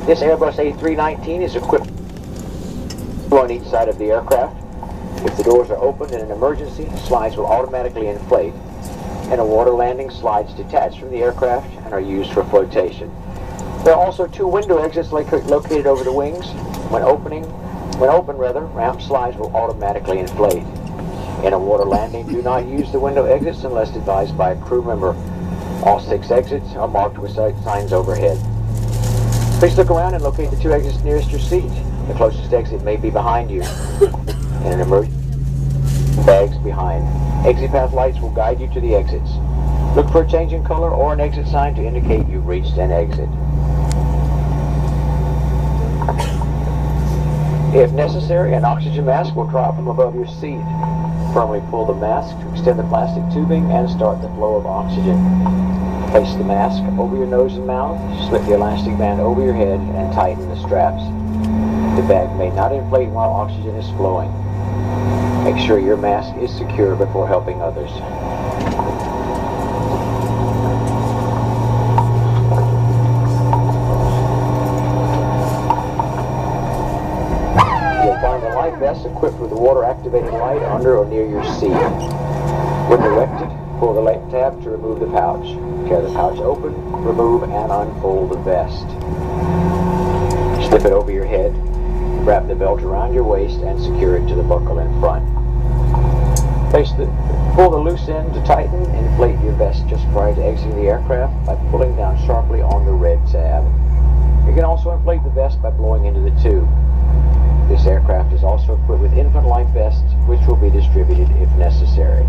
This Airbus A319 is equipped on each side of the aircraft. If the doors are open in an emergency, slides will automatically inflate, and a water landing slides detach from the aircraft and are used for flotation. There are also two window exits located over the wings. When open, ramp slides will automatically inflate. In a water landing, do not use the window exits unless advised by a crew member. All 6 exits are marked with signs overhead. Please look around and locate the 2 exits nearest your seat. The closest exit may be behind you. In an emergency, bags behind. Exit path lights will guide you to the exits. Look for a change in color or an exit sign to indicate you've reached an exit. If necessary, an oxygen mask will drop from above your seat. Firmly pull the mask to extend the plastic tubing and start the flow of oxygen. Place the mask over your nose and mouth, slip the elastic band over your head, and tighten the straps. The bag may not inflate while oxygen is flowing. Make sure your mask is secure before helping others. Life vest equipped with a water-activated light under or near your seat. When directed, pull the light tab to remove the pouch. Tear the pouch open, remove and unfold the vest. Slip it over your head, wrap the belt around your waist, and secure it to the buckle in front. Pull the loose end to tighten. Inflate your vest just prior to exiting the aircraft by pulling down sharply on the red tab. You can also inflate the vest by blowing into the tube. This aircraft is also equipped with infant life vests, which will be distributed if necessary.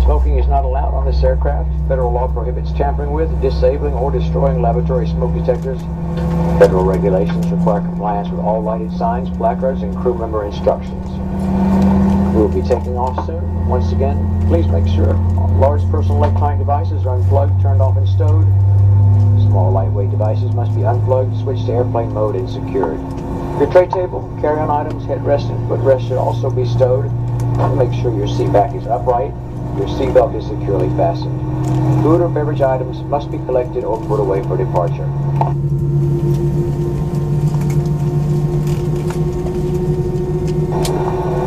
Smoking is not allowed on this aircraft. Federal law prohibits tampering with, disabling, or destroying laboratory smoke detectors. Federal regulations require compliance with all lighted signs, placards, and crew member instructions. We will be taking off soon. Once again, please make sure large personal electronic devices are unplugged, turned off, and stowed. Small lightweight devices must be unplugged, switched to airplane mode, and secured. Your tray table, carry-on items, headrest, and footrest should also be stowed. Make sure your seat back is upright. Your seatbelt is securely fastened. Food or beverage items must be collected or put away for departure.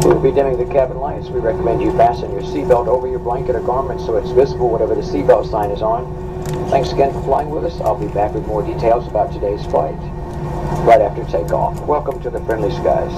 We'll be dimming the cabin lights. We recommend you fasten your seatbelt over your blanket or garment so it's visible whatever the seatbelt sign is on. Thanks again for flying with us. I'll be back with more details about today's flight right after takeoff. Welcome to the friendly skies.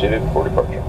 seated for departure.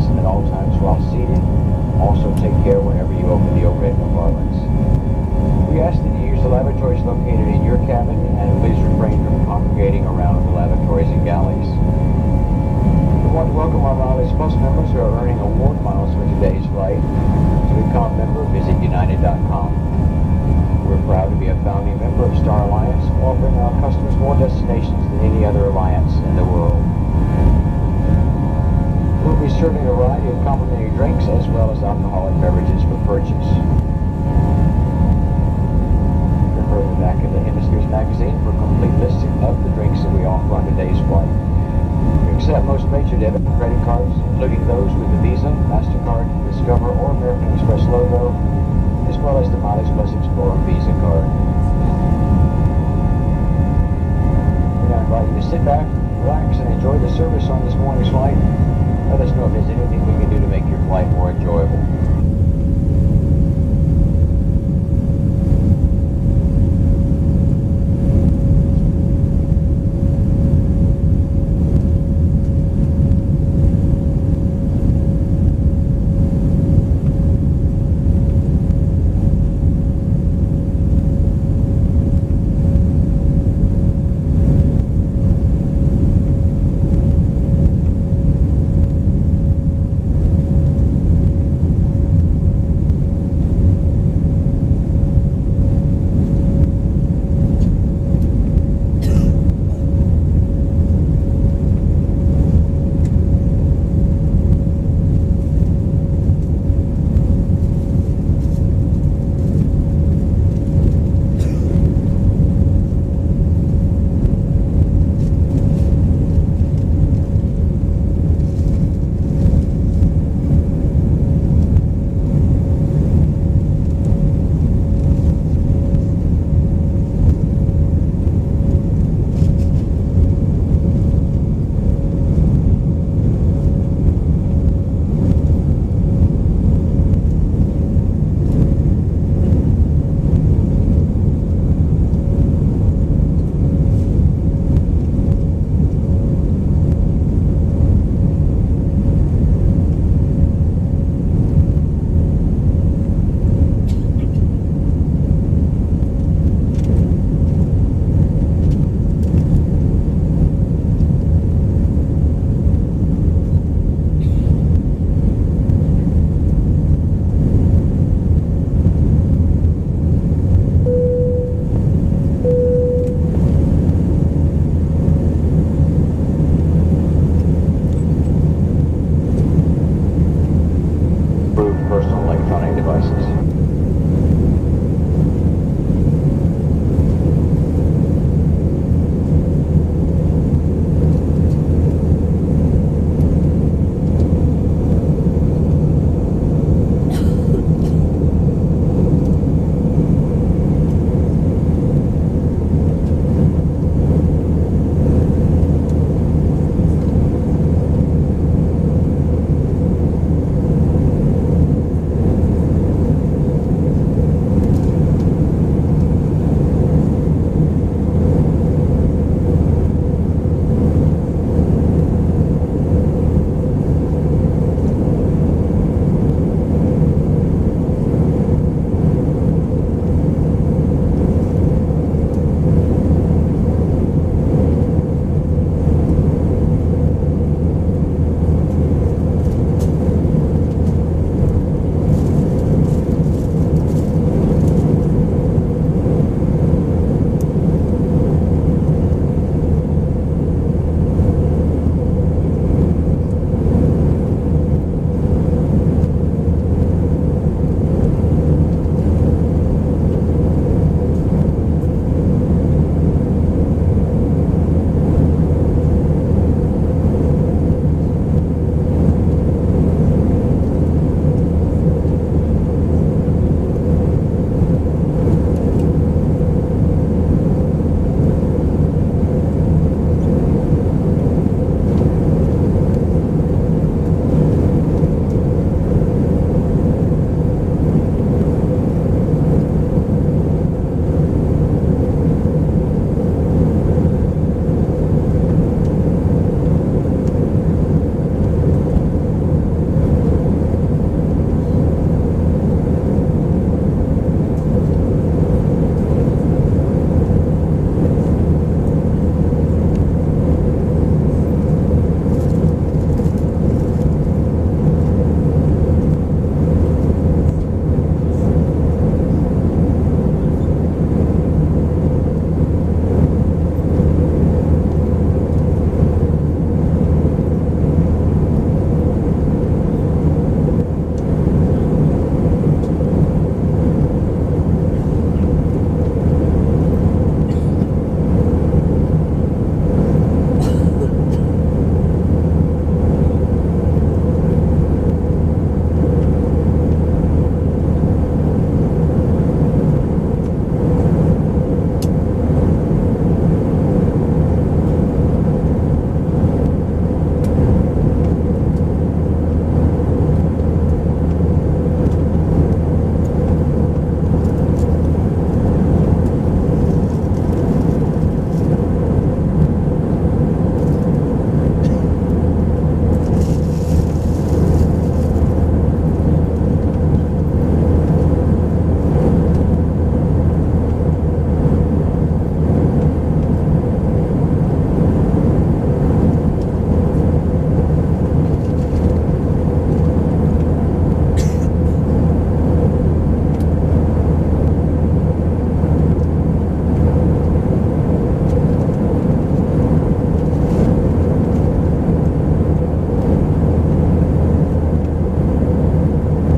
fasten at all times while seated. Also take care whenever you open the overhead compartments. We ask that you use the lavatories located in your cabin, and please refrain from congregating around the lavatories and galleys. We want to welcome our Mileage Plus members who are earning award miles for today's flight. To become a member, visit United.com. We're proud to be a founding member of Star Alliance, offering our customers more destinations than any other alliance in the world. We'll be serving a variety of complimentary drinks as well as